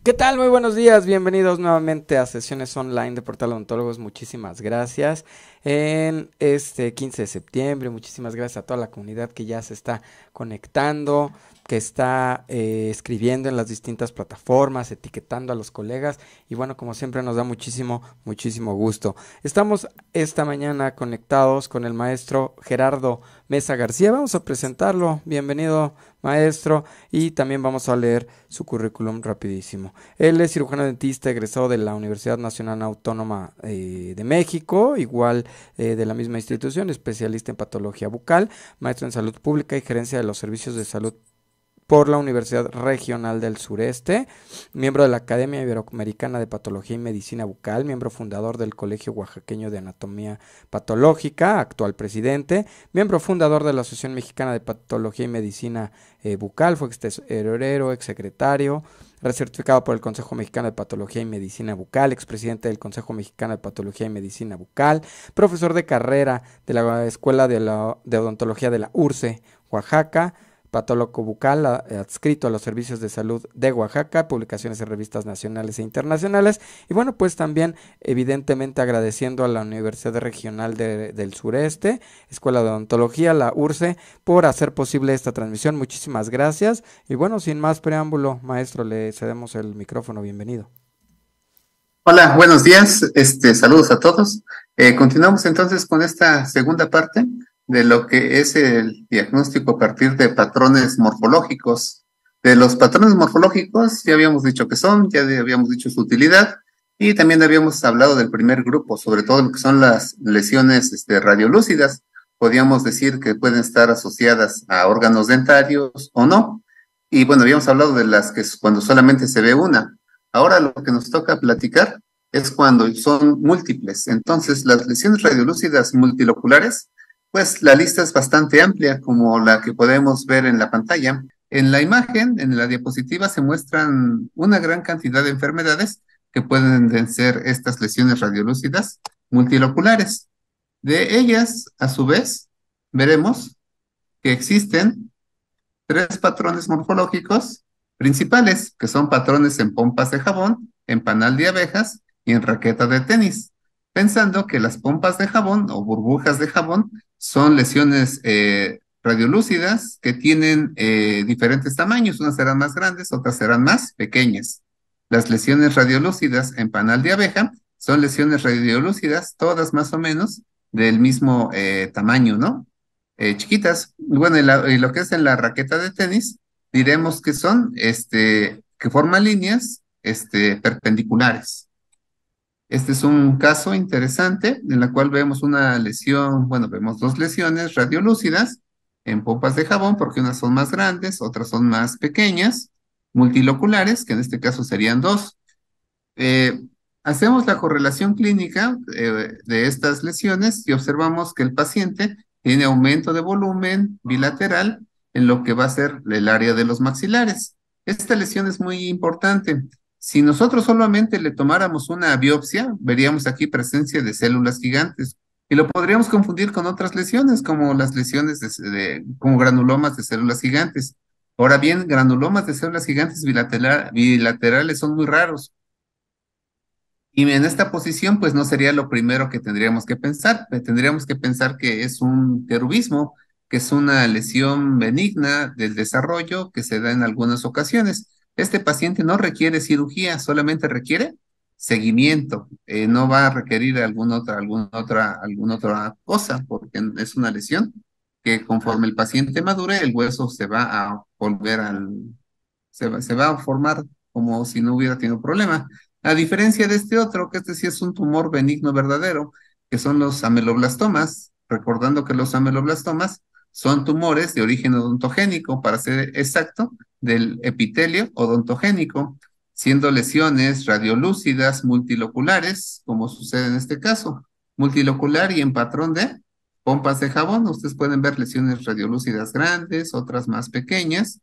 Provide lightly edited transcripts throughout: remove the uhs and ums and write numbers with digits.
¿Qué tal? Muy buenos días, bienvenidos nuevamente a sesiones online de Portal Odontólogos, muchísimas gracias. En este 15 de septiembre, muchísimas gracias a toda la comunidad que ya se está conectando, que está escribiendo en las distintas plataformas, etiquetando a los colegas y bueno, como siempre nos da muchísimo gusto. Estamos esta mañana conectados con el maestro Gerardo Mesa García, vamos a presentarlo, bienvenido maestro, y también vamos a leer su currículum rapidísimo. Él es cirujano dentista egresado de la Universidad Nacional Autónoma de México, igual de la misma institución, especialista en patología bucal, maestro en salud pública y gerencia de los servicios de salud por la Universidad Regional del Sureste, miembro de la Academia Iberoamericana de Patología y Medicina Bucal, miembro fundador del Colegio Oaxaqueño de Anatomía Patológica, actual presidente, miembro fundador de la Asociación Mexicana de Patología y Medicina Bucal, fue extesorero, exsecretario, recertificado por el Consejo Mexicano de Patología y Medicina Bucal, expresidente del Consejo Mexicano de Patología y Medicina Bucal, profesor de carrera de la Escuela de Odontología de la URCE, Oaxaca, patólogo bucal adscrito a los servicios de salud de Oaxaca, publicaciones en revistas nacionales e internacionales. Y bueno, pues también evidentemente agradeciendo a la Universidad Regional del Sureste, Escuela de Odontología, la URCE, por hacer posible esta transmisión. Muchísimas gracias. Y bueno, sin más preámbulo, maestro, le cedemos el micrófono. Bienvenido. Hola, buenos días. Saludos a todos. Continuamos entonces con esta segunda parte de lo que es el diagnóstico a partir de patrones morfológicos. De los patrones morfológicos ya habíamos dicho qué son, ya habíamos dicho su utilidad y también habíamos hablado del primer grupo, sobre todo lo que son las lesiones radiolúcidas. Podríamos decir que pueden estar asociadas a órganos dentarios o no. Y bueno, habíamos hablado de las que es cuando solamente se ve una. Ahora lo que nos toca platicar es cuando son múltiples. Entonces, las lesiones radiolúcidas multiloculares, pues la lista es bastante amplia, como la que podemos ver en la pantalla. En la imagen, en la diapositiva, se muestran una gran cantidad de enfermedades que pueden ser estas lesiones radiolúcidas multiloculares. De ellas, a su vez, veremos que existen tres patrones morfológicos principales, que son patrones en pompas de jabón, en panal de abejas y en raqueta de tenis, pensando que las pompas de jabón o burbujas de jabón son lesiones radiolúcidas que tienen diferentes tamaños, unas serán más grandes, otras serán más pequeñas. Las lesiones radiolúcidas en panal de abeja son lesiones radiolúcidas, todas más o menos del mismo tamaño, ¿no? Chiquitas. Bueno, y lo que es en la raqueta de tenis, diremos que son, que forman líneas, perpendiculares. Este es un caso interesante en la cual vemos una lesión, bueno, vemos dos lesiones radiolúcidas en pompas de jabón, porque unas son más grandes, otras son más pequeñas, multiloculares, que en este caso serían dos. Eh, Hacemos la correlación clínica de estas lesiones y observamos que el paciente tiene aumento de volumen bilateral en lo que va a ser el área de los maxilares. Esta lesión es muy importante. Si nosotros solamente le tomáramos una biopsia, veríamos aquí presencia de células gigantes y lo podríamos confundir con otras lesiones, como las lesiones como granulomas de células gigantes. Ahora bien, granulomas de células gigantes bilaterales son muy raros. Y en esta posición, pues no sería lo primero que tendríamos que pensar. Tendríamos que pensar que es un querubismo, que es una lesión benigna del desarrollo que se da en algunas ocasiones. Este paciente no requiere cirugía, solamente requiere seguimiento. No va a requerir alguna otra cosa, porque es una lesión que conforme el paciente madure, el hueso se va a volver se va a formar como si no hubiera tenido problema. A diferencia de este otro, que este sí es un tumor benigno verdadero, que son los ameloblastomas, recordando que los ameloblastomas son tumores de origen odontogénico, para ser exacto, del epitelio odontogénico, siendo lesiones radiolúcidas multiloculares, como sucede en este caso, multilocular y en patrón de pompas de jabón. Ustedes pueden ver lesiones radiolúcidas grandes, otras más pequeñas,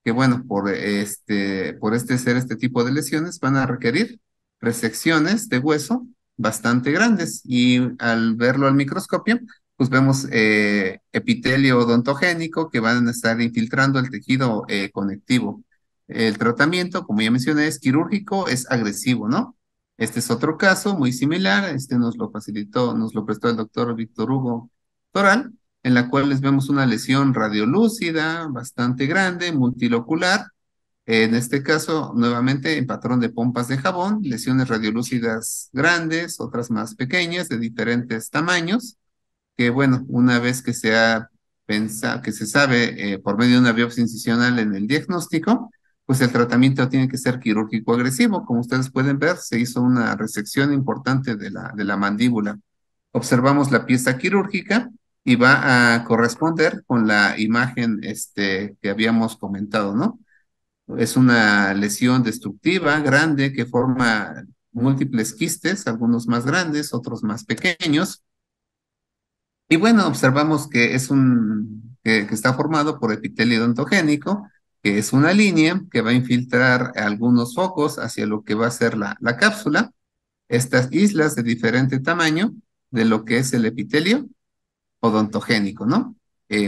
que bueno, por ser este tipo de lesiones van a requerir resecciones de hueso bastante grandes y al verlo al microscopio, pues vemos epitelio odontogénico que van a estar infiltrando el tejido conectivo. El tratamiento, como ya mencioné, es quirúrgico, es agresivo, ¿no? Este es otro caso muy similar, este nos lo facilitó, nos lo prestó el doctor Víctor Hugo Toral, en la cual les vemos una lesión radiolúcida, bastante grande, multilocular, en este caso, nuevamente en patrón de pompas de jabón, lesiones radiolúcidas grandes, otras más pequeñas, de diferentes tamaños, que bueno, una vez que se ha pensado, que se sabe por medio de una biopsia incisional en el diagnóstico, pues el tratamiento tiene que ser quirúrgico agresivo. Como ustedes pueden ver, se hizo una resección importante de la mandíbula. Observamos la pieza quirúrgica y va a corresponder con la imagen que habíamos comentado, ¿no? Es una lesión destructiva, grande, que forma múltiples quistes, algunos más grandes, otros más pequeños. Y bueno, observamos que que está formado por epitelio odontogénico, que es una línea que va a infiltrar algunos focos hacia lo que va a ser la cápsula, estas islas de diferente tamaño de lo que es el epitelio odontogénico, ¿no?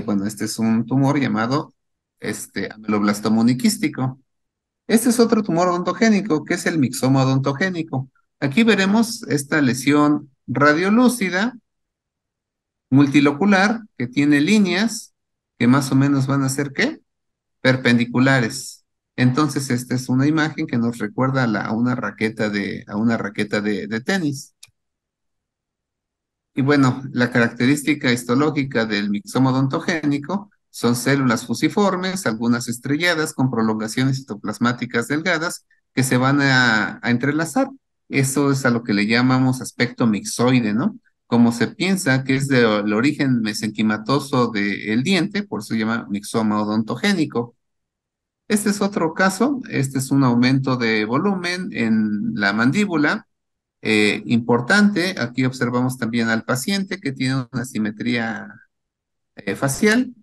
Bueno, este es un tumor llamado ameloblastoma uniquístico. Este es otro tumor odontogénico, que es el mixoma odontogénico. Aquí veremos esta lesión radiolúcida, multilocular, que tiene líneas que más o menos van a ser, ¿qué? Perpendiculares. Entonces, esta es una imagen que nos recuerda a, a una raqueta de tenis. Y bueno, la característica histológica del mixoma odontogénico son células fusiformes, algunas estrelladas con prolongaciones citoplasmáticas delgadas que se van a entrelazar. Eso es a lo que le llamamos aspecto mixoide, ¿no? Como se piensa que es del origen mesenquimatoso del diente, por eso se llama mixoma odontogénico. Este es otro caso, este es un aumento de volumen en la mandíbula importante. Aquí observamos también al paciente que tiene una simetría facial.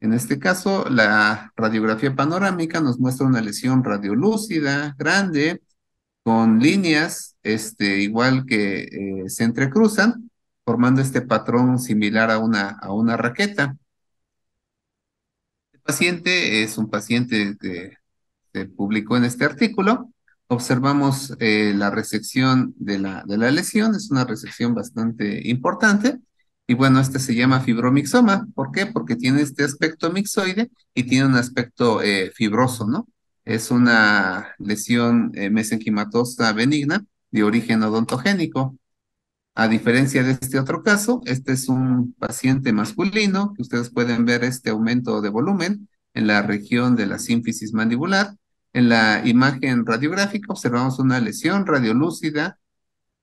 En este caso, la radiografía panorámica nos muestra una lesión radiolúcida, grande, con líneas, igual que se entrecruzan, formando este patrón similar a una raqueta. El paciente es un paciente que se publicó en este artículo. Observamos la resección de la lesión, es una resección bastante importante. Y bueno, este se llama fibromixoma. ¿Por qué? Porque tiene este aspecto mixoide y tiene un aspecto fibroso, ¿no? Es una lesión mesenquimatosa benigna de origen odontogénico. A diferencia de este otro caso, este es un paciente masculino, que ustedes pueden ver este aumento de volumen en la región de la sínfisis mandibular. En la imagen radiográfica observamos una lesión radiolúcida,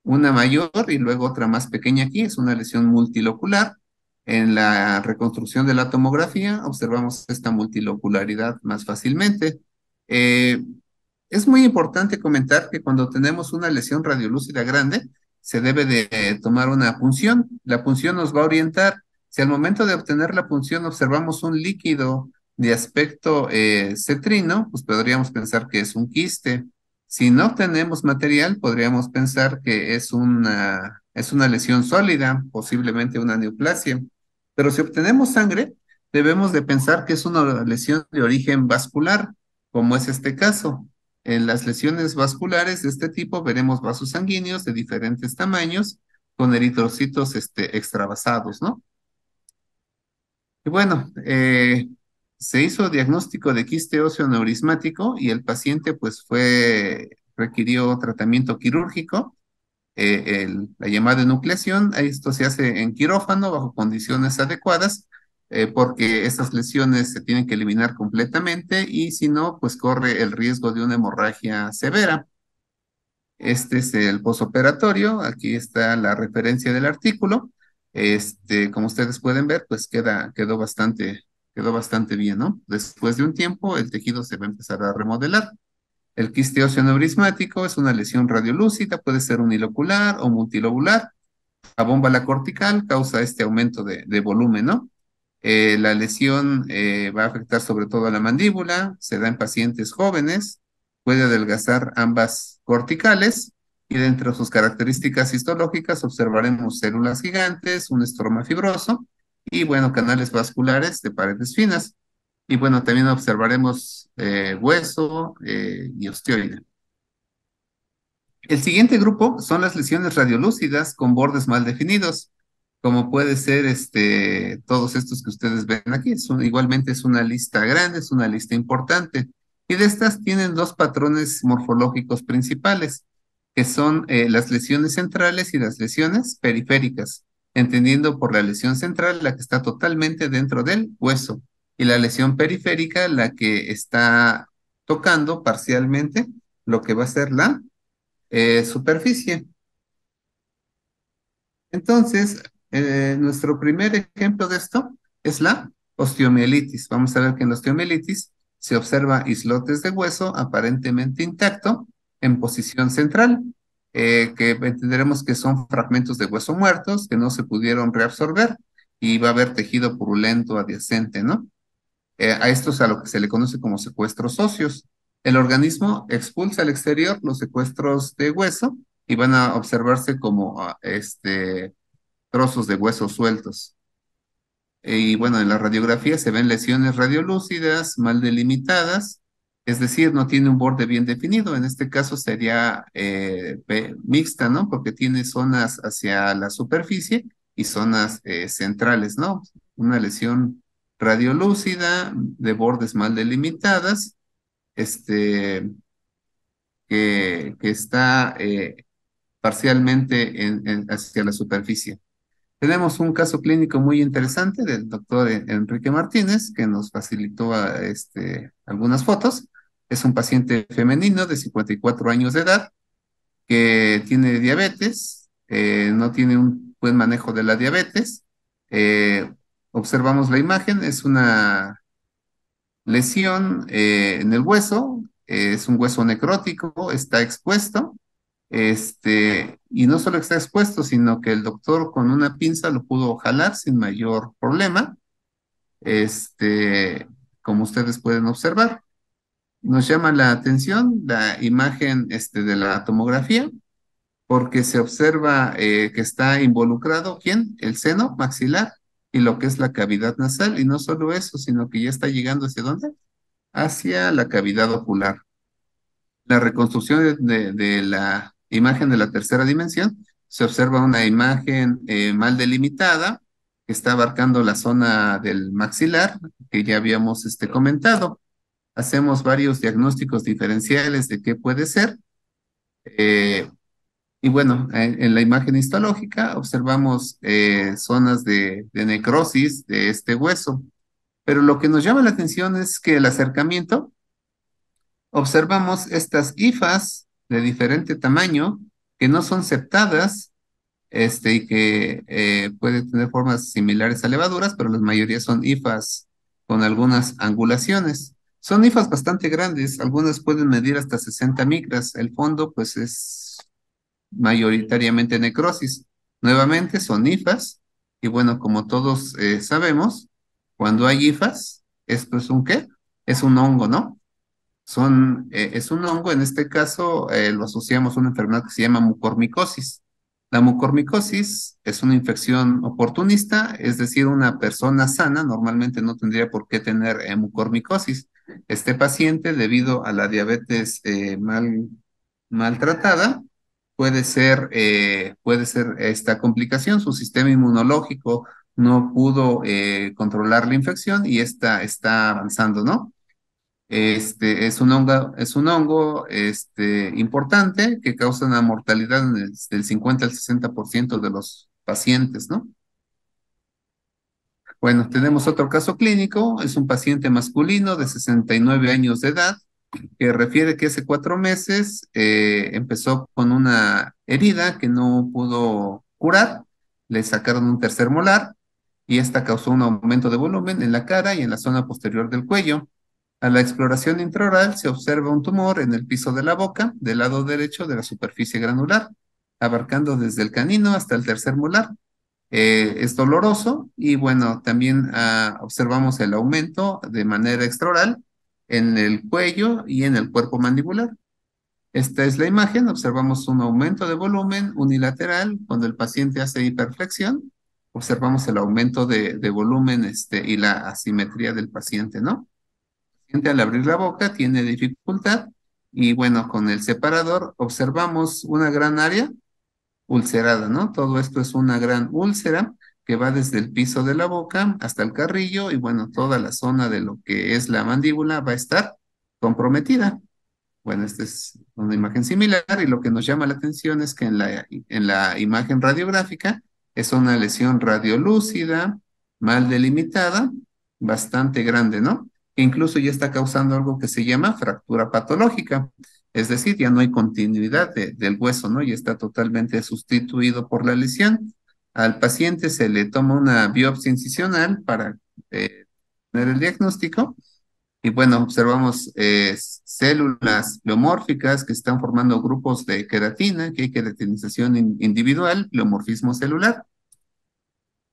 una mayor y luego otra más pequeña aquí, es una lesión multilocular. En la reconstrucción de la tomografía observamos esta multilocularidad más fácilmente. Eh, es muy importante comentar que cuando tenemos una lesión radiolúcida grande, se debe de tomar una punción. La punción nos va a orientar. Si al momento de obtener la punción observamos un líquido de aspecto cetrino, pues podríamos pensar que es un quiste. Si no obtenemos material, podríamos pensar que es una lesión sólida, posiblemente una neoplasia. Pero si obtenemos sangre, debemos de pensar que es una lesión de origen vascular, como es este caso. En las lesiones vasculares de este tipo veremos vasos sanguíneos de diferentes tamaños con eritrocitos extravasados, ¿no? Y bueno, se hizo diagnóstico de quiste óseo neurismático y el paciente requirió tratamiento quirúrgico, la llamada enucleación. Esto se hace en quirófano bajo condiciones adecuadas, porque estas lesiones se tienen que eliminar completamente y si no, pues corre el riesgo de una hemorragia severa. Este es el posoperatorio, aquí está la referencia del artículo. Como ustedes pueden ver, pues quedó bastante bien, ¿no? Después de un tiempo, el tejido se va a empezar a remodelar. El quiste óseo neurismático es una lesión radiolúcida, puede ser unilocular o multilobular. La bomba cortical causa este aumento de volumen, ¿no? La lesión va a afectar sobre todo a la mandíbula, se da en pacientes jóvenes, puede adelgazar ambas corticales y dentro de sus características histológicas observaremos células gigantes, un estroma fibroso y, bueno, canales vasculares de paredes finas. Y bueno, también observaremos hueso y osteoide. El siguiente grupo son las lesiones radiolúcidas con bordes mal definidos, como puede ser todos estos que ustedes ven aquí. Igualmente es una lista grande, es una lista importante. Y de estas tienen dos patrones morfológicos principales, que son las lesiones centrales y las lesiones periféricas, entendiendo por la lesión central la que está totalmente dentro del hueso y la lesión periférica la que está tocando parcialmente lo que va a ser la superficie. Entonces, nuestro primer ejemplo de esto es la osteomielitis. Vamos a ver que en la osteomielitis se observa islotes de hueso aparentemente intacto en posición central, que entenderemos que son fragmentos de hueso muertos que no se pudieron reabsorber y va a haber tejido purulento adyacente, ¿no? A esto es a lo que se le conoce como secuestros óseos. El organismo expulsa al exterior los secuestros de hueso y van a observarse como trozos de huesos sueltos. Y bueno, en la radiografía se ven lesiones radiolúcidas, mal delimitadas, es decir, no tiene un borde bien definido. En este caso sería mixta, ¿no? Porque tiene zonas hacia la superficie y zonas centrales, ¿no? Una lesión radiolúcida de bordes mal delimitadas, este, que está parcialmente hacia la superficie. Tenemos un caso clínico muy interesante del doctor Enrique Martínez, que nos facilitó algunas fotos. Es un paciente femenino de 54 años de edad que tiene diabetes, no tiene un buen manejo de la diabetes. Eh, Observamos la imagen, es una lesión en el hueso, es un hueso necrótico, está expuesto, y no solo está expuesto, sino que el doctor con una pinza lo pudo jalar sin mayor problema, este, como ustedes pueden observar. Nos llama la atención la imagen de la tomografía, porque se observa que está involucrado, ¿quién? El seno maxilar y lo que es la cavidad nasal, y no solo eso, sino que ya está llegando ¿hacia dónde? Hacia la cavidad ocular. La reconstrucción de la imagen de la tercera dimensión, se observa una imagen mal delimitada que está abarcando la zona del maxilar que ya habíamos comentado. Hacemos varios diagnósticos diferenciales de qué puede ser. eh, y bueno, en la imagen histológica observamos zonas de necrosis de este hueso. Pero lo que nos llama la atención es que el acercamiento observamos estas hifas de diferente tamaño que no son septadas, y que pueden tener formas similares a levaduras, pero la mayoría son hifas con algunas angulaciones. Son hifas bastante grandes, algunas pueden medir hasta 60 micras. El fondo, pues, es mayoritariamente necrosis. Nuevamente, son hifas, y bueno, como todos sabemos, cuando hay hifas, esto es un ¿qué? Es un hongo, ¿no? Es un hongo, en este caso lo asociamos a una enfermedad que se llama mucormicosis. La mucormicosis es una infección oportunista, es decir, una persona sana normalmente no tendría por qué tener mucormicosis. Este paciente, debido a la diabetes maltratada, puede ser esta complicación. Su sistema inmunológico no pudo controlar la infección y esta está avanzando, ¿no? Es un hongo importante que causa una mortalidad del 50 al 60% de los pacientes, ¿no? Bueno, tenemos otro caso clínico, es un paciente masculino de 69 años de edad que refiere que hace 4 meses empezó con una herida que no pudo curar, le sacaron un tercer molar y esta causó un aumento de volumen en la cara y en la zona posterior del cuello. A la exploración intraoral se observa un tumor en el piso de la boca, del lado derecho de la superficie granular, abarcando desde el canino hasta el tercer molar. Es doloroso y bueno, también observamos el aumento de manera extraoral en el cuello y en el cuerpo mandibular. Esta es la imagen, observamos un aumento de volumen unilateral cuando el paciente hace hiperflexión, observamos el aumento de volumen y la asimetría del paciente, ¿no? paciente al abrir la boca tiene dificultad y bueno, con el separador observamos una gran área ulcerada, ¿no? Todo esto es una gran úlcera que va desde el piso de la boca hasta el carrillo y bueno, toda la zona de lo que es la mandíbula va a estar comprometida. Bueno, esta es una imagen similar y lo que nos llama la atención es que en la imagen radiográfica es una lesión radiolúcida, mal delimitada, bastante grande, ¿no? Que incluso ya está causando algo que se llama fractura patológica, es decir, ya no hay continuidad del hueso, ¿no? Ya está totalmente sustituido por la lesión. Al paciente se le toma una biopsia incisional para tener el diagnóstico y bueno, observamos células pleomórficas que están formando grupos de queratina, que hay queratinización individual, pleomorfismo celular.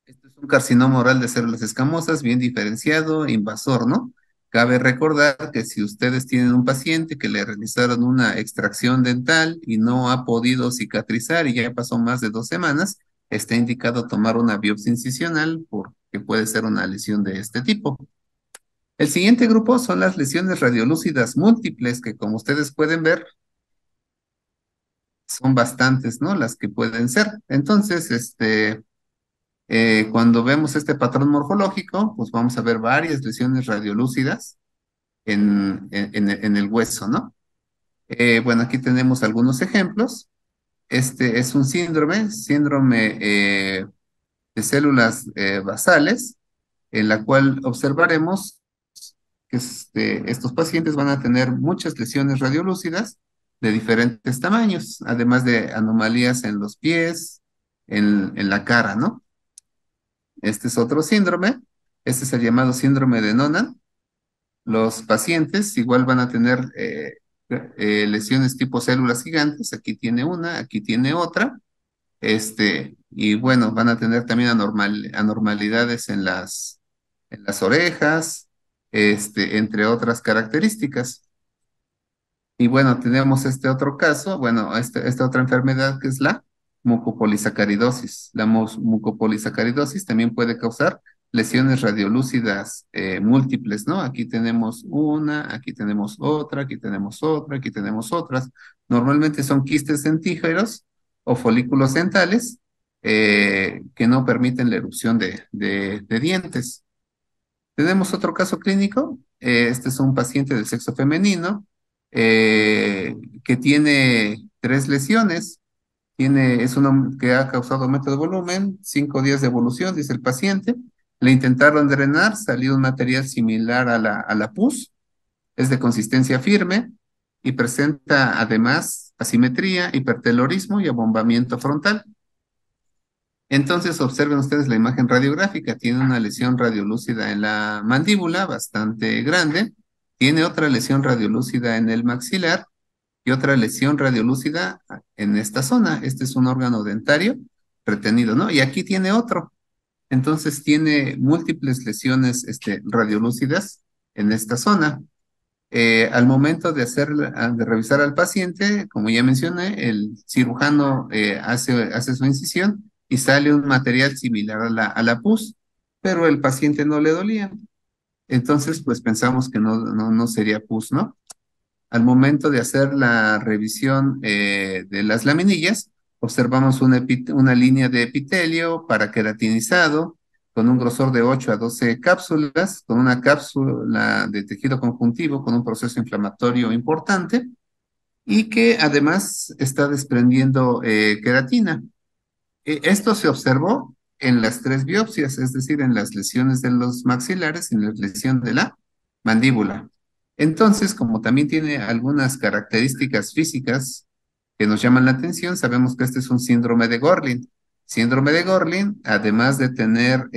Este es un carcinoma oral de células escamosas, bien diferenciado, invasor, ¿no? Cabe recordar que si ustedes tienen un paciente que le realizaron una extracción dental y no ha podido cicatrizar y ya pasó más de 2 semanas, está indicado tomar una biopsia incisional porque puede ser una lesión de este tipo. El siguiente grupo son las lesiones radiolúcidas múltiples, que como ustedes pueden ver, son bastantes, ¿no? Las que pueden ser. Entonces, cuando vemos este patrón morfológico, pues vamos a ver varias lesiones radiolúcidas en el hueso, ¿no? Bueno, aquí tenemos algunos ejemplos. Este es un síndrome de células basales, en la cual observaremos que estos pacientes van a tener muchas lesiones radiolúcidas de diferentes tamaños, además de anomalías en los pies, en la cara, ¿no? Este es otro síndrome, este es el llamado síndrome de Noonan. Los pacientes igual van a tener lesiones tipo células gigantes, aquí tiene una, aquí tiene otra, y bueno, van a tener también anormalidades en las orejas, entre otras características. Y bueno, tenemos este otro caso, bueno, esta otra enfermedad que es la mucopolisacaridosis. La mucopolisacaridosis también puede causar lesiones radiolúcidas múltiples, ¿no? Aquí tenemos una, aquí tenemos otra, aquí tenemos otra, aquí tenemos otras. Normalmente son quistes dentígeros o folículos dentales que no permiten la erupción de dientes. Tenemos otro caso clínico. Este es un paciente del sexo femenino que tiene 3 lesiones. Es uno que ha causado aumento de volumen, 5 días de evolución, dice el paciente. Le intentaron drenar, salió un material similar a la pus, es de consistencia firme y presenta además asimetría, hipertelorismo y abombamiento frontal. Entonces observen ustedes la imagen radiográfica, tiene una lesión radiolúcida en la mandíbula bastante grande, tiene otra lesión radiolúcida en el maxilar y otra lesión radiolúcida en esta zona. Este es un órgano dentario retenido, ¿no? Y aquí tiene otro. Entonces tiene múltiples lesiones radiolúcidas en esta zona. Al momento de revisar al paciente, como ya mencioné, el cirujano hace su incisión y sale un material similar a la pus, pero el paciente no le dolía. Entonces, pues pensamos que no sería pus, ¿no? Al momento de hacer la revisión de las laminillas, observamos una línea de epitelio paraqueratinizado con un grosor de 8 a 12 cápsulas, con una cápsula de tejido conjuntivo con un proceso inflamatorio importante y que además está desprendiendo queratina. Esto se observó en las 3 biopsias, es decir, en las lesiones de los maxilares y en la lesión de la mandíbula. Entonces, como también tiene algunas características físicas que nos llaman la atención, sabemos que este es un síndrome de Gorlin. Síndrome de Gorlin, además de tener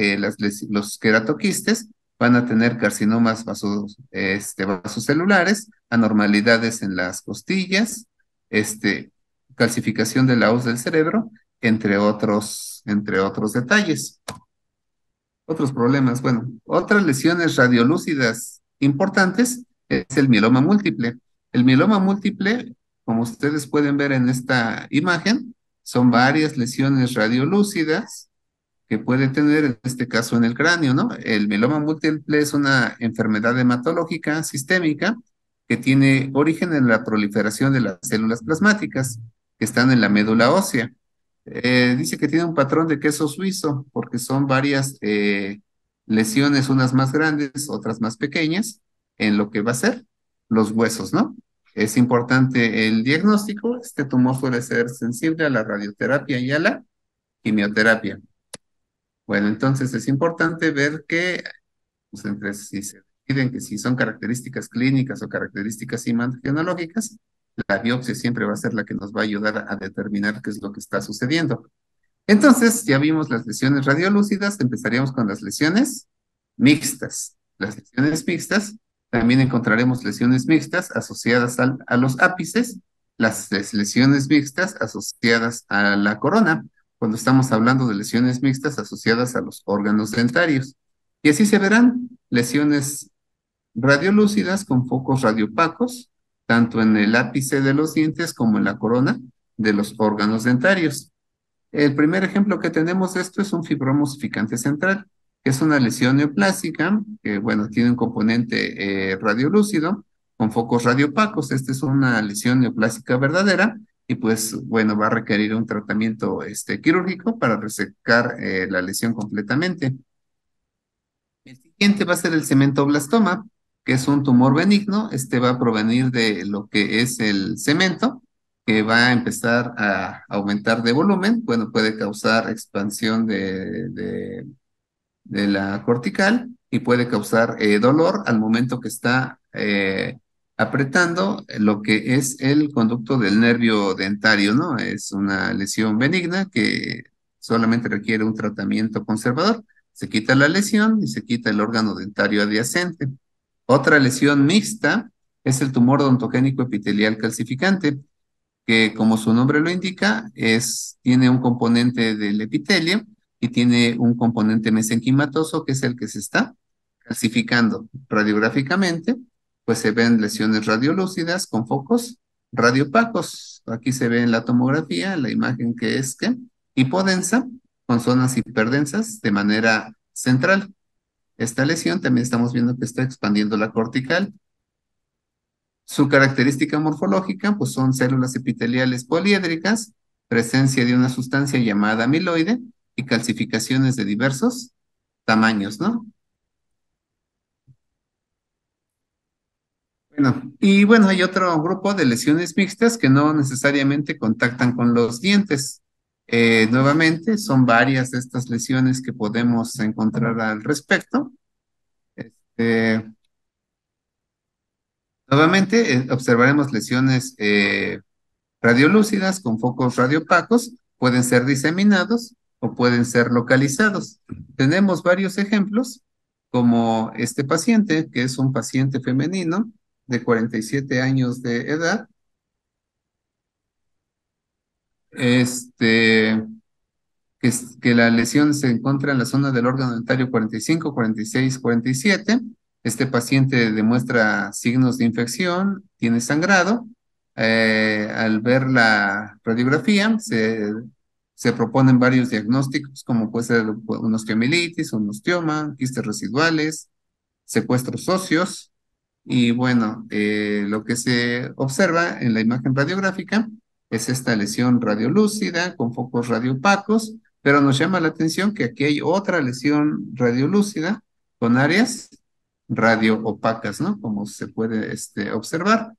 los queratoquistes, van a tener carcinomas vasocelulares, anormalidades en las costillas, calcificación de la hoz del cerebro, entre otros detalles. Otros problemas, bueno, otras lesiones radiolúcidas importantes es el mieloma múltiple. El mieloma múltiple, como ustedes pueden ver en esta imagen, son varias lesiones radiolúcidas que puede tener, en este caso en el cráneo, ¿no? El mieloma múltiple es una enfermedad hematológica sistémica que tiene origen en la proliferación de las células plasmáticas que están en la médula ósea. Dice que tiene un patrón de queso suizo porque son varias lesiones, unas más grandes, otras más pequeñas, en lo que va a ser los huesos, ¿no? Es importante el diagnóstico. Este tumor suele ser sensible a la radioterapia y a la quimioterapia. Bueno, entonces es importante ver que, pues, entre si se deciden que si son características clínicas o características imagenológicas, la biopsia siempre va a ser la que nos va a ayudar a determinar qué es lo que está sucediendo. Entonces, ya vimos las lesiones radiolúcidas, empezaríamos con las lesiones mixtas. Las lesiones mixtas, también encontraremos lesiones mixtas asociadas a los ápices, las lesiones mixtas asociadas a la corona, cuando estamos hablando de lesiones mixtas asociadas a los órganos dentarios. Y así se verán lesiones radiolúcidas con focos radiopacos, tanto en el ápice de los dientes como en la corona de los órganos dentarios. El primer ejemplo que tenemos de esto es un fibroma osificante central, que es una lesión neoplásica, que bueno, tiene un componente radiolúcido con focos radiopacos. Esta es una lesión neoplásica verdadera y pues bueno, va a requerir un tratamiento quirúrgico para resecar la lesión completamente. El siguiente va a ser el cementoblastoma, que es un tumor benigno. Este va a provenir de lo que es el cemento, que va a empezar a aumentar de volumen. Bueno, puede causar expansión de la cortical y puede causar dolor al momento que está apretando lo que es el conducto del nervio dentario, ¿no? Es una lesión benigna que solamente requiere un tratamiento conservador. Se quita la lesión y se quita el órgano dentario adyacente. Otra lesión mixta es el tumor odontogénico epitelial calcificante, que como su nombre lo indica, tiene un componente del epitelio y tiene un componente mesenquimatoso que es el que se está calcificando radiográficamente, pues se ven lesiones radiolúcidas con focos radiopacos. Aquí se ve en la tomografía la imagen que es que hipodensa con zonas hiperdensas de manera central. Esta lesión también estamos viendo que está expandiendo la cortical. Su característica morfológica, pues son células epiteliales poliédricas, presencia de una sustancia llamada amiloide y calcificaciones de diversos tamaños, ¿no? Bueno, hay otro grupo de lesiones mixtas que no necesariamente contactan con los dientes. Nuevamente, son varias de estas lesiones que podemos encontrar al respecto. Eh, Nuevamente, observaremos lesiones radiolúcidas con focos radiopacos, pueden ser diseminados o pueden ser localizados. Tenemos varios ejemplos, como este paciente, que es un paciente femenino de 47 años de edad, este, que la lesión se encuentra en la zona del órgano dentario 45, 46, 47. Este paciente demuestra signos de infección, tiene sangrado. Al ver la radiografía, se proponen varios diagnósticos, como puede ser una osteomielitis, un osteoma, quistes residuales, secuestros óseos. Y bueno, lo que se observa en la imagen radiográfica es esta lesión radiolúcida con focos radiopacos, pero nos llama la atención que aquí hay otra lesión radiolúcida con áreas radioopacas, ¿no? Como se puede observar.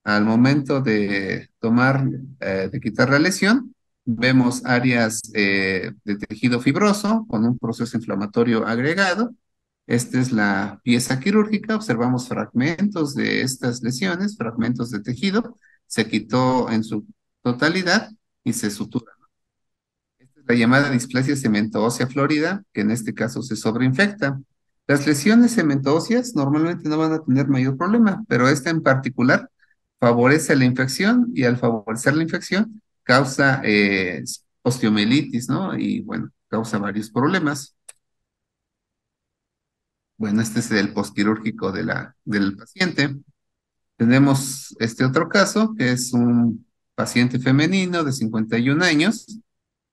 Al momento de de quitar la lesión, vemos áreas de tejido fibroso con un proceso inflamatorio agregado. Esta es la pieza quirúrgica. Observamos fragmentos de estas lesiones, fragmentos de tejido. Se quitó en su totalidad y se sutura. Esta es la llamada displasia cemento-ósea florida, que en este caso se sobreinfecta. Las lesiones cemento-óseas normalmente no van a tener mayor problema, pero esta en particular favorece la infección y al favorecer la infección causa osteomielitis, ¿no? Y bueno, causa varios problemas. Bueno, este es el postquirúrgico del paciente. Tenemos este otro caso, que es un paciente femenino de 51 años,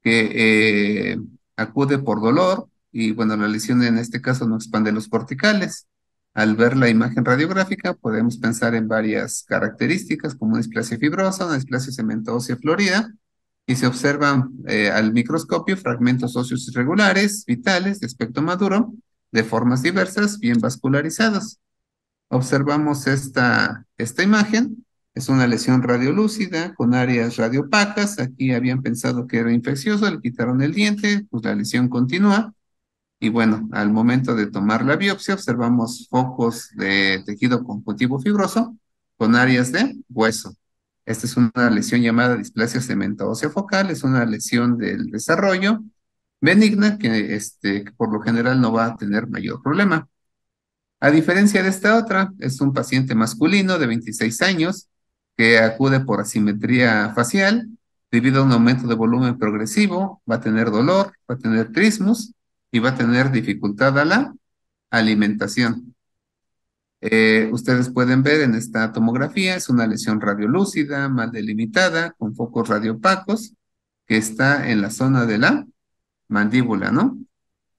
que acude por dolor y bueno, la lesión en este caso no expande los corticales. Al ver la imagen radiográfica podemos pensar en varias características como una displasia fibrosa, una displasia cemento-ósea florida y se observan al microscopio fragmentos óseos irregulares, vitales, de aspecto maduro, de formas diversas, bien vascularizados. Observamos esta imagen, es una lesión radiolúcida con áreas radiopacas. Aquí habían pensado que era infeccioso, le quitaron el diente, pues la lesión continúa. Y bueno, al momento de tomar la biopsia, observamos focos de tejido conjuntivo fibroso con áreas de hueso. Esta es una lesión llamada displasia cemento-ósea focal, es una lesión del desarrollo benigna que por lo general no va a tener mayor problema. A diferencia de esta otra, es un paciente masculino de 26 años que acude por asimetría facial debido a un aumento de volumen progresivo, va a tener dolor, va a tener trismus y va a tener dificultad a la alimentación. Ustedes pueden ver en esta tomografía, es una lesión radiolúcida, mal delimitada, con focos radiopacos, que está en la zona de la mandíbula, ¿no?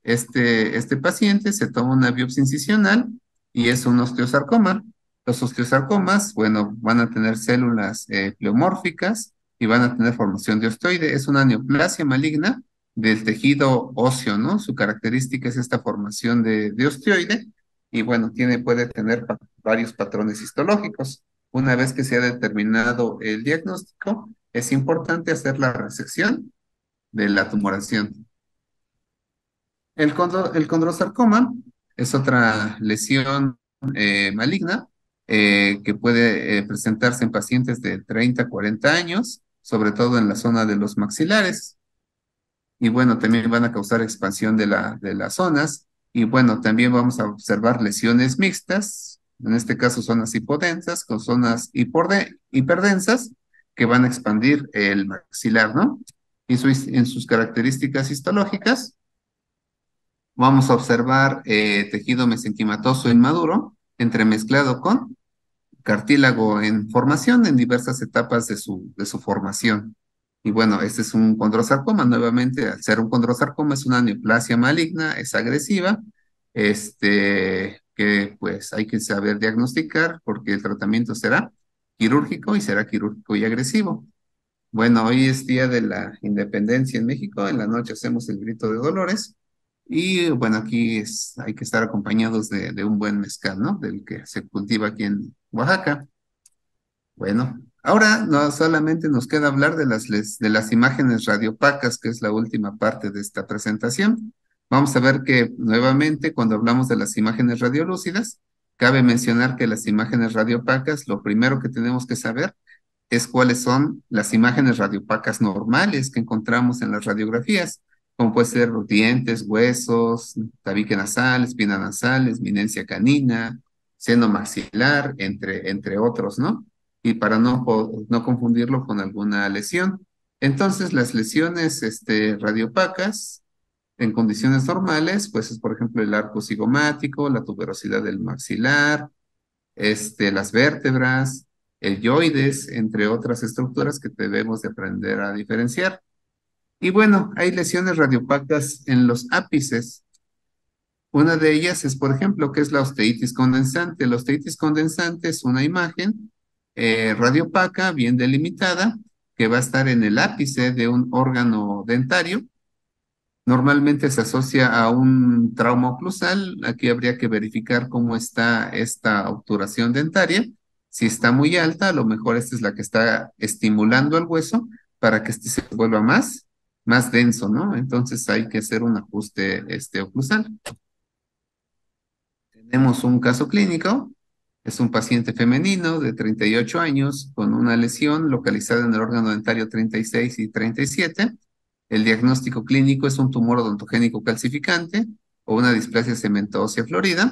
Este paciente se toma una biopsia incisional y es un osteosarcoma. Los osteosarcomas, bueno, van a tener células pleomórficas y van a tener formación de osteoide. Es una neoplasia maligna del tejido óseo, ¿no? Su característica es esta formación de osteoide y bueno, puede tener varios patrones histológicos. Una vez que se ha determinado el diagnóstico, es importante hacer la resección de la tumoración. El condrosarcoma es otra lesión maligna que puede presentarse en pacientes de 30 a 40 años, sobre todo en la zona de los maxilares. Y bueno, también van a causar expansión de las zonas. Y bueno, también vamos a observar lesiones mixtas, en este caso zonas hipodensas con zonas hiperdensas que van a expandir el maxilar, ¿no? En sus características histológicas vamos a observar tejido mesenquimatoso inmaduro entremezclado con cartílago en formación en diversas etapas de su formación. Y bueno, este es un condrosarcoma. Nuevamente, al ser un condrosarcoma, es una neoplasia maligna, es agresiva, que pues hay que saber diagnosticar porque el tratamiento será quirúrgico y será quirúrgico y agresivo. Bueno, hoy es Día de la Independencia en México. En la noche hacemos el grito de Dolores. Y bueno, hay que estar acompañados de un buen mezcal, ¿no? Del que se cultiva aquí en Oaxaca. Bueno, ahora no solamente nos queda hablar de las imágenes radiopacas, que es la última parte de esta presentación. Vamos a ver que nuevamente cuando hablamos de las imágenes radiolúcidas, cabe mencionar que las imágenes radiopacas, lo primero que tenemos que saber es cuáles son las imágenes radiopacas normales que encontramos en las radiografías, como puede ser dientes, huesos, tabique nasal, espina nasal, eminencia canina, seno maxilar, entre otros, ¿no? Y para no confundirlo con alguna lesión. Entonces, las lesiones radiopacas en condiciones normales, pues es por ejemplo el arco cigomático, la tuberosidad del maxilar, las vértebras, el yoides, entre otras estructuras que debemos de aprender a diferenciar. Y bueno, hay lesiones radiopacas en los ápices. Una de ellas es, por ejemplo, que es la osteitis condensante. La osteitis condensante es una imagen radiopaca bien delimitada que va a estar en el ápice de un órgano dentario. Normalmente se asocia a un trauma oclusal. Aquí habría que verificar cómo está esta obturación dentaria. Si está muy alta, a lo mejor esta es la que está estimulando al hueso para que este se vuelva más denso, ¿no? Entonces hay que hacer un ajuste oclusal. Tenemos un caso clínico. Es un paciente femenino de 38 años con una lesión localizada en el órgano dentario 36 y 37. El diagnóstico clínico es un tumor odontogénico calcificante o una displasia cemento-ósea florida.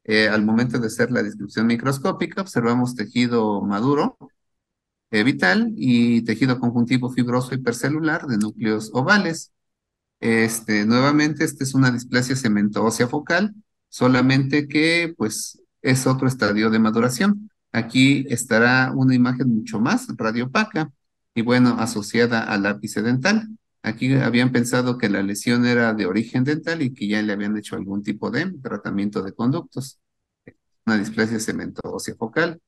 Al momento de hacer la descripción microscópica, observamos tejido maduro, vital y tejido conjuntivo fibroso hipercelular de núcleos ovales. Nuevamente, esta es una displasia cemento-ósea focal, solamente que pues es otro estadio de maduración. Aquí estará una imagen mucho más radiopaca y bueno, asociada al ápice dental. Aquí habían pensado que la lesión era de origen dental y que ya le habían hecho algún tipo de tratamiento de conductos, una displasia cemento-ósea focal.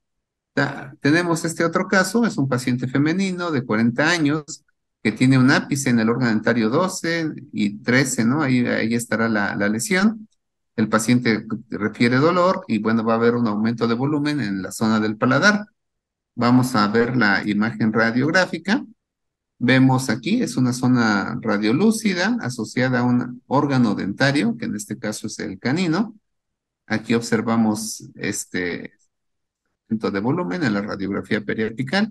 Tenemos este otro caso, es un paciente femenino de 40 años que tiene un ápice en el órgano dentario 12 y 13, ¿no? Ahí estará la lesión. El paciente refiere dolor y bueno, va a haber un aumento de volumen en la zona del paladar. Vamos a ver la imagen radiográfica. Vemos aquí, es una zona radiolúcida asociada a un órgano dentario, que en este caso es el canino. Aquí observamos este aumento de volumen en la radiografía periapical.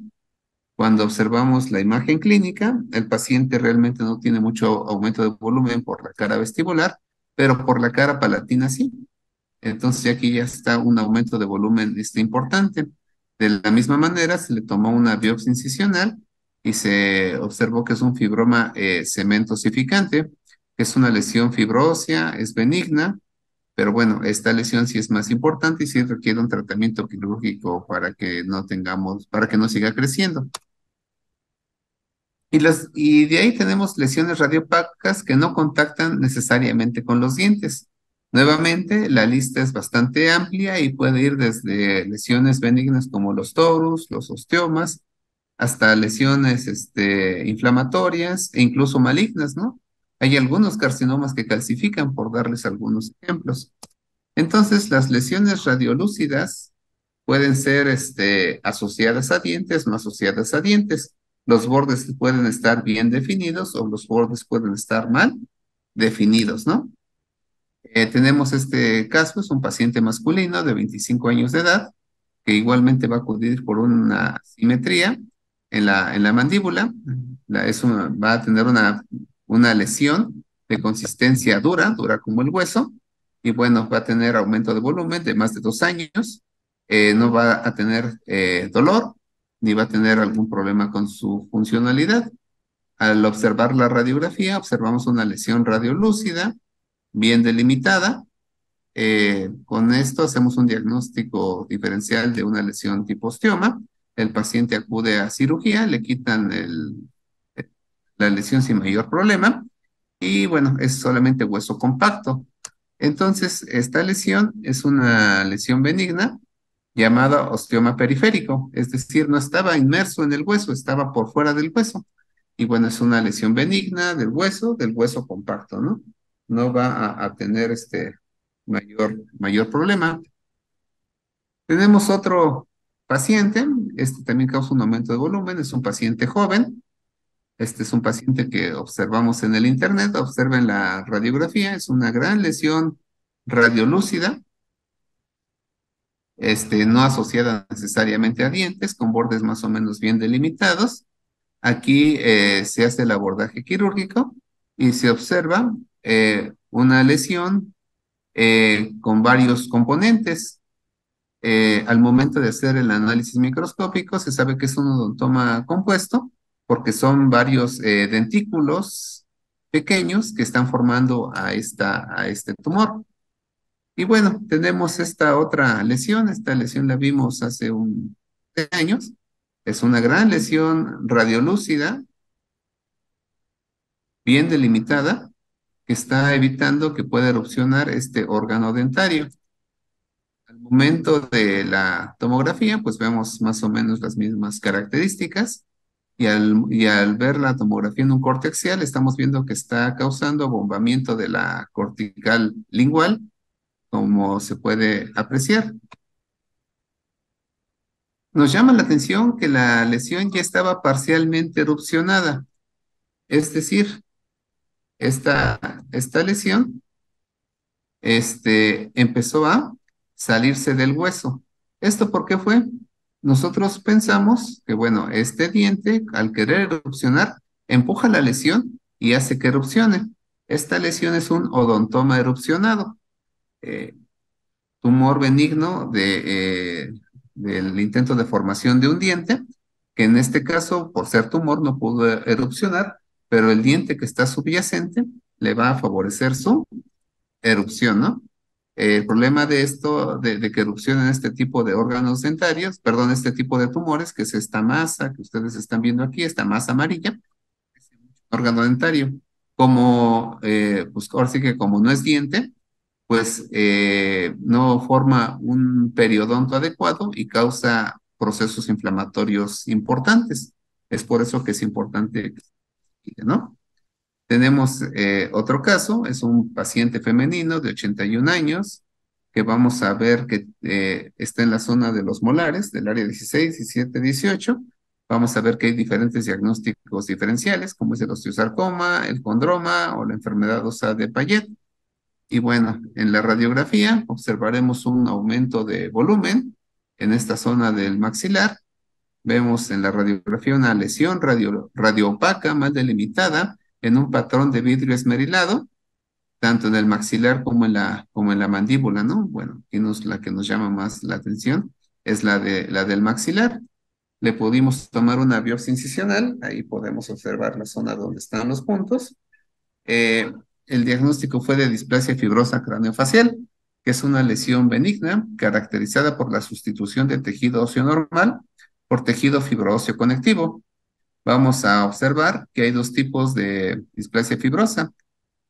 Cuando observamos la imagen clínica, el paciente realmente no tiene mucho aumento de volumen por la cara vestibular, pero por la cara palatina sí. Entonces aquí ya está un aumento de volumen importante. De la misma manera, se le tomó una biopsia incisional y se observó que es un fibroma cementosificante, que es una lesión fibrósea, es benigna, pero bueno, esta lesión sí es más importante y sí requiere un tratamiento quirúrgico para que no tengamos, para que no siga creciendo. Y de ahí tenemos lesiones radiopáticas que no contactan necesariamente con los dientes. Nuevamente, la lista es bastante amplia y puede ir desde lesiones benignas como los torus, los osteomas, hasta lesiones inflamatorias e incluso malignas, ¿no? Hay algunos carcinomas que calcifican, por darles algunos ejemplos. Entonces, las lesiones radiolúcidas pueden ser asociadas a dientes, no asociadas a dientes. Los bordes pueden estar bien definidos o los bordes pueden estar mal definidos, ¿no? Tenemos este caso, es un paciente masculino de 25 años de edad, que igualmente va a acudir por una simetría en la mandíbula. Va a tener una lesión de consistencia dura, dura como el hueso, y bueno, va a tener aumento de volumen de más de 2 años. No va a tener dolor, ni va a tener algún problema con su funcionalidad. Al observar la radiografía, observamos una lesión radiolúcida, bien delimitada. Con esto hacemos un diagnóstico diferencial de una lesión tipo osteoma. El paciente acude a cirugía, le quitan la lesión sin mayor problema y bueno, es solamente hueso compacto. Entonces, esta lesión es una lesión benigna llamada osteoma periférico, es decir, no estaba inmerso en el hueso, estaba por fuera del hueso. Y bueno, es una lesión benigna del hueso compacto, ¿no? No va a tener mayor problema. Tenemos otro paciente, este también causa un aumento de volumen, es un paciente joven, este es un paciente que observamos en el internet, observen la radiografía, es una gran lesión radiolúcida, no asociada necesariamente a dientes, con bordes más o menos bien delimitados. Aquí se hace el abordaje quirúrgico y se observa una lesión con varios componentes. Al momento de hacer el análisis microscópico, se sabe que es un odontoma compuesto porque son varios dentículos pequeños que están formando a este tumor. Y bueno, tenemos esta otra lesión. Esta lesión la vimos hace un años. Es una gran lesión radiolúcida, bien delimitada, que está evitando que pueda erupcionar este órgano dentario. Al momento de la tomografía, pues vemos más o menos las mismas características y al ver la tomografía en un corte axial, estamos viendo que está causando abombamiento de la cortical lingual, como se puede apreciar. Nos llama la atención que la lesión ya estaba parcialmente erupcionada, es decir, esta lesión empezó a salirse del hueso. ¿Esto por qué fue? Nosotros pensamos que, bueno, este diente, al querer erupcionar, empuja la lesión y hace que erupcione. Esta lesión es un odontoma erupcionado, eh, tumor benigno del intento de formación de un diente, que en este caso, por ser tumor, no pudo erupcionar, pero el diente que está subyacente le va a favorecer su erupción, ¿no? El problema de esto, de que erupcionen este tipo de órganos dentarios, perdón, este tipo de tumores, que es esta masa que ustedes están viendo aquí, esta masa amarilla, órgano dentario. Como, pues ahora sí que como no es diente, pues no forma un periodonto adecuado y causa procesos inflamatorios importantes. Es por eso que es importante, ¿no? Tenemos otro caso, es un paciente femenino de 81 años, que vamos a ver que está en la zona de los molares, del área 16, 17, 18. Vamos a ver que hay diferentes diagnósticos diferenciales, como es el osteosarcoma, el condroma o la enfermedad ósea de Payet. Y bueno, en la radiografía observaremos un aumento de volumen en esta zona del maxilar. Vemos en la radiografía una lesión radioopaca más delimitada en un patrón de vidrio esmerilado, tanto en el maxilar como en la mandíbula, ¿no? Bueno, la que nos llama más la atención es la del maxilar. Le pudimos tomar una biopsia incisional, ahí podemos observar la zona donde están los puntos. Eh, el diagnóstico fue de displasia fibrosa craneofacial, que es una lesión benigna caracterizada por la sustitución de tejido óseo normal por tejido fibroóseo conectivo. Vamos a observar que hay dos tipos de displasia fibrosa,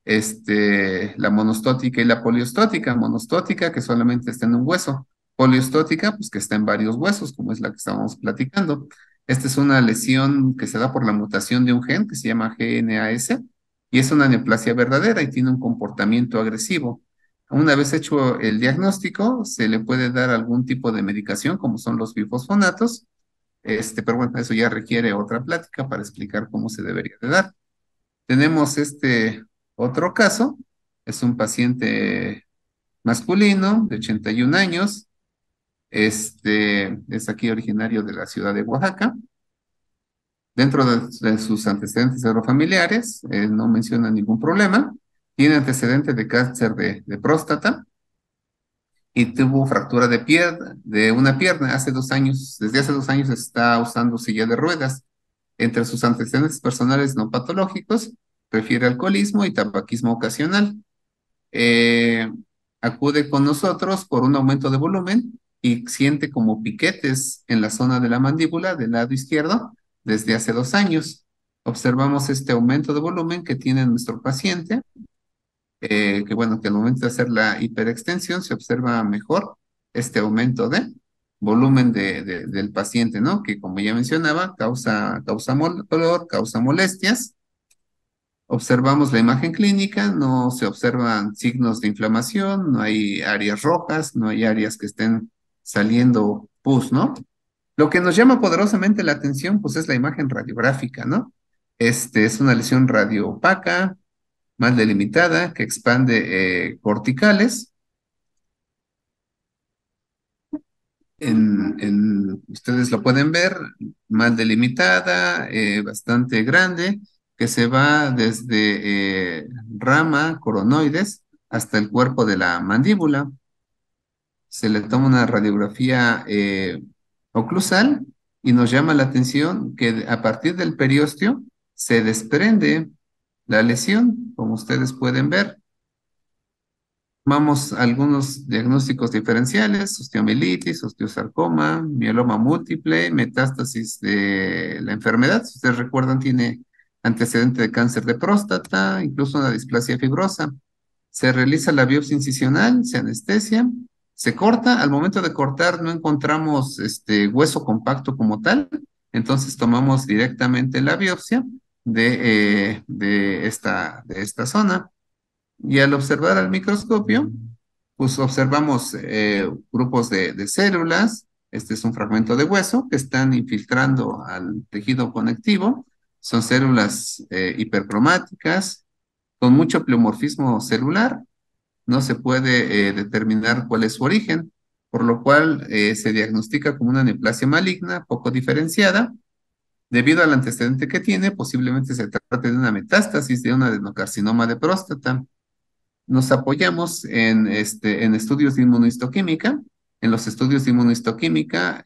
la monostótica y la poliostótica. Monostótica, que solamente está en un hueso. Poliostótica, pues que está en varios huesos, como es la que estábamos platicando. Esta es una lesión que se da por la mutación de un gen que se llama GNAS y es una neoplasia verdadera y tiene un comportamiento agresivo. Una vez hecho el diagnóstico, se le puede dar algún tipo de medicación, como son los bifosfonatos, pero bueno, eso ya requiere otra plática para explicar cómo se debería de dar. Tenemos este otro caso, es un paciente masculino de 81 años, es aquí originario de la ciudad de Oaxaca. Dentro de sus antecedentes eurofamiliares, no menciona ningún problema, tiene antecedente de cáncer de próstata y tuvo fractura de una pierna hace 2 años. Desde hace 2 años está usando silla de ruedas. Entre sus antecedentes personales no patológicos, prefiere alcoholismo y tabaquismo ocasional. Eh, Acude con nosotros por un aumento de volumen y siente como piquetes en la zona de la mandíbula del lado izquierdo desde hace 2 años. Observamos este aumento de volumen que tiene nuestro paciente, que bueno, que al momento de hacer la hiperextensión se observa mejor este aumento de volumen del paciente, ¿no? Que como ya mencionaba, causa dolor, causa molestias. Observamos la imagen clínica, no se observan signos de inflamación, no hay áreas rojas, no hay áreas que estén saliendo pus, ¿no? Lo que nos llama poderosamente la atención, pues es la imagen radiográfica, ¿no? Es una lesión radioopaca, mal delimitada, que expande corticales. Ustedes lo pueden ver, mal delimitada, bastante grande, que se va desde rama, coronoides, hasta el cuerpo de la mandíbula. Se le toma una radiografía oclusal y nos llama la atención que a partir del periósteo se desprende la lesión, como ustedes pueden ver. Tomamos algunos diagnósticos diferenciales, osteomielitis, osteosarcoma, mieloma múltiple, metástasis de la enfermedad. Si ustedes recuerdan, tiene antecedente de cáncer de próstata, incluso una displasia fibrosa. Se realiza la biopsia incisional, se anestesia, se corta. Al momento de cortar no encontramos hueso compacto como tal, entonces tomamos directamente la biopsia de esta zona. Y al observar al microscopio, pues observamos grupos de células. Este es un fragmento de hueso que están infiltrando al tejido conectivo. Son células hipercromáticas con mucho pleomorfismo celular. No se puede determinar cuál es su origen, por lo cual se diagnostica como una neoplasia maligna poco diferenciada. Debido al antecedente que tiene, posiblemente se trate de una metástasis de un adenocarcinoma de próstata. Nos apoyamos en estudios de inmunohistoquímica. En los estudios de inmunohistoquímica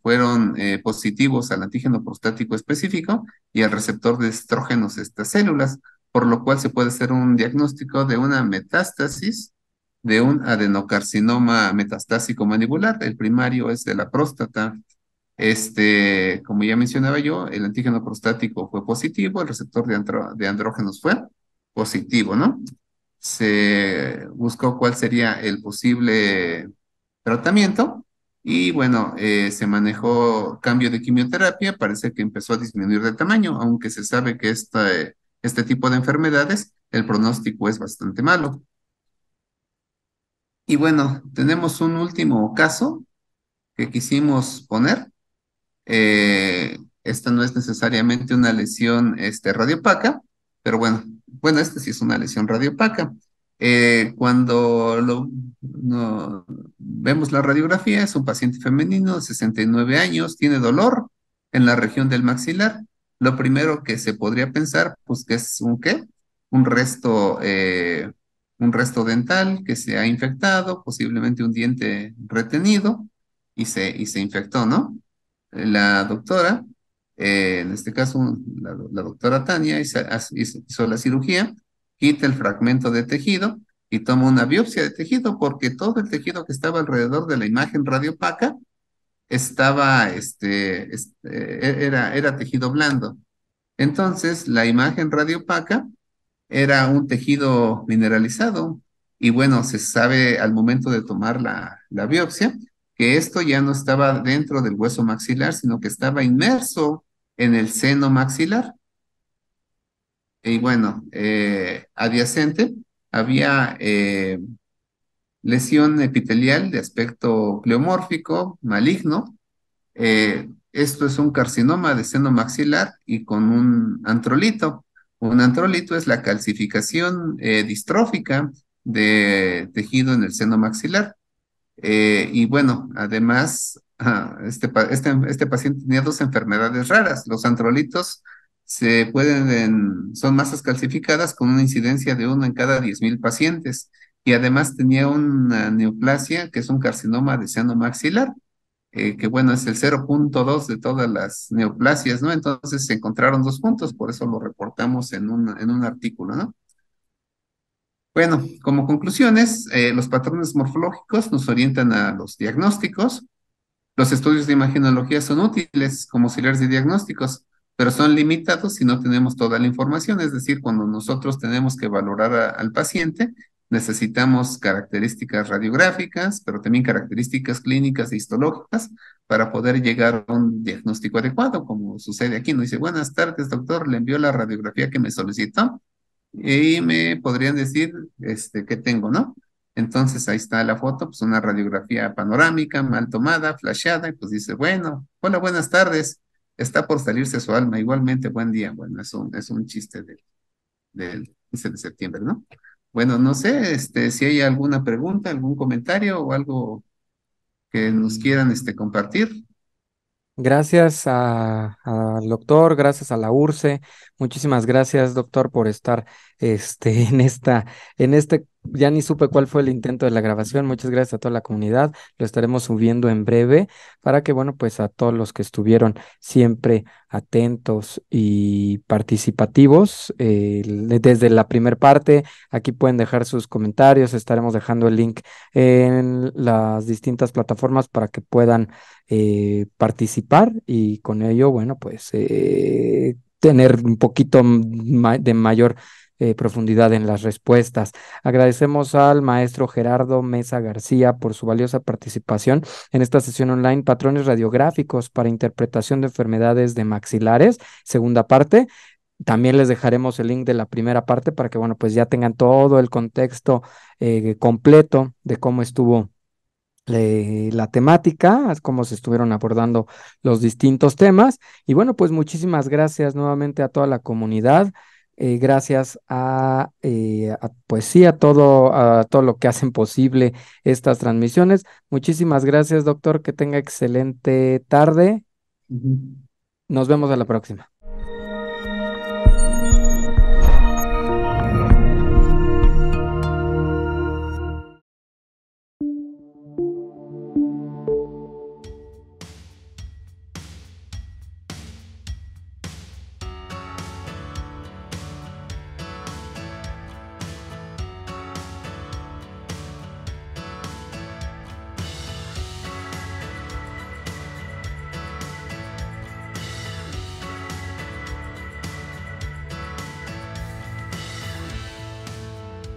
fueron positivos al antígeno prostático específico y al receptor de estrógenos de estas células, por lo cual se puede hacer un diagnóstico de una metástasis de un adenocarcinoma metastásico mandibular. El primario es de la próstata. Como ya mencionaba yo, el antígeno prostático fue positivo, el receptor de andrógenos fue positivo, ¿no? Se buscó cuál sería el posible tratamiento y bueno, se manejó cambio de quimioterapia, parece que empezó a disminuir de tamaño, aunque se sabe que este tipo de enfermedades, el pronóstico es bastante malo. Y bueno, tenemos un último caso que quisimos poner. Esta no es necesariamente una lesión radiopaca, pero bueno, esta sí es una lesión radiopaca. Cuando vemos la radiografía, es un paciente femenino de 69 años, tiene dolor en la región del maxilar. Lo primero que se podría pensar, pues, que es un qué, un resto dental que se ha infectado, posiblemente un diente retenido y se infectó, ¿no? La doctora, en este caso la doctora Tania, hizo la cirugía, quita el fragmento de tejido y toma una biopsia de tejido porque todo el tejido que estaba alrededor de la imagen radiopaca estaba, era tejido blando. Entonces, la imagen radiopaca era un tejido mineralizado. Y bueno, se sabe al momento de tomar la biopsia que esto ya no estaba dentro del hueso maxilar, sino que estaba inmerso en el seno maxilar. Y bueno, adyacente había lesión epitelial de aspecto pleomórfico, maligno. Esto es un carcinoma de seno maxilar y con un antrolito. Un antrolito es la calcificación distrófica de tejido en el seno maxilar. Y bueno, además, este paciente tenía dos enfermedades raras. Los antrolitos son masas calcificadas con una incidencia de uno en cada 10.000 pacientes. Y además tenía una neoplasia, que es un carcinoma de seno maxilar, que bueno, es el 0,2 de todas las neoplasias, ¿no? Entonces se encontraron dos puntos, por eso lo reportamos en un artículo, ¿no? Bueno, como conclusiones, los patrones morfológicos nos orientan a los diagnósticos. Los estudios de imagenología son útiles como auxiliares de diagnósticos, pero son limitados si no tenemos toda la información. Es decir, cuando nosotros tenemos que valorar al paciente, necesitamos características radiográficas, pero también características clínicas e histológicas para poder llegar a un diagnóstico adecuado, como sucede aquí. Nos dice, buenas tardes, doctor, le envió la radiografía que me solicitó y me podrían decir qué tengo, ¿no? Entonces ahí está la foto, pues una radiografía panorámica, mal tomada, flasheada, y pues dice, bueno, hola, buenas tardes, está por salirse su alma, igualmente buen día. Bueno, es un chiste del 15 de septiembre, ¿no? Bueno, no sé, si hay alguna pregunta, algún comentario o algo que nos quieran, compartir. Gracias al doctor, gracias a la URCE, muchísimas gracias, doctor, por estar ya ni supe cuál fue el intento de la grabación. Muchas gracias a toda la comunidad. Lo estaremos subiendo en breve para que, bueno, pues a todos los que estuvieron siempre atentos y participativos, desde la primera parte, aquí pueden dejar sus comentarios, estaremos dejando el link en las distintas plataformas para que puedan participar y con ello, bueno, pues tener un poquito de mayor profundidad en las respuestas. Agradecemos al maestro Gerardo Mesa García por su valiosa participación en esta sesión online, Patrones Radiográficos para Interpretación de Enfermedades de Maxilares, segunda parte. También les dejaremos el link de la primera parte para que, bueno, pues ya tengan todo el contexto completo de cómo estuvo la temática, cómo se estuvieron abordando los distintos temas. Y bueno, pues muchísimas gracias nuevamente a toda la comunidad. Gracias pues sí, a todo lo que hacen posible estas transmisiones. Muchísimas gracias, doctor. Que tenga excelente tarde. Ujú. Nos vemos a la próxima.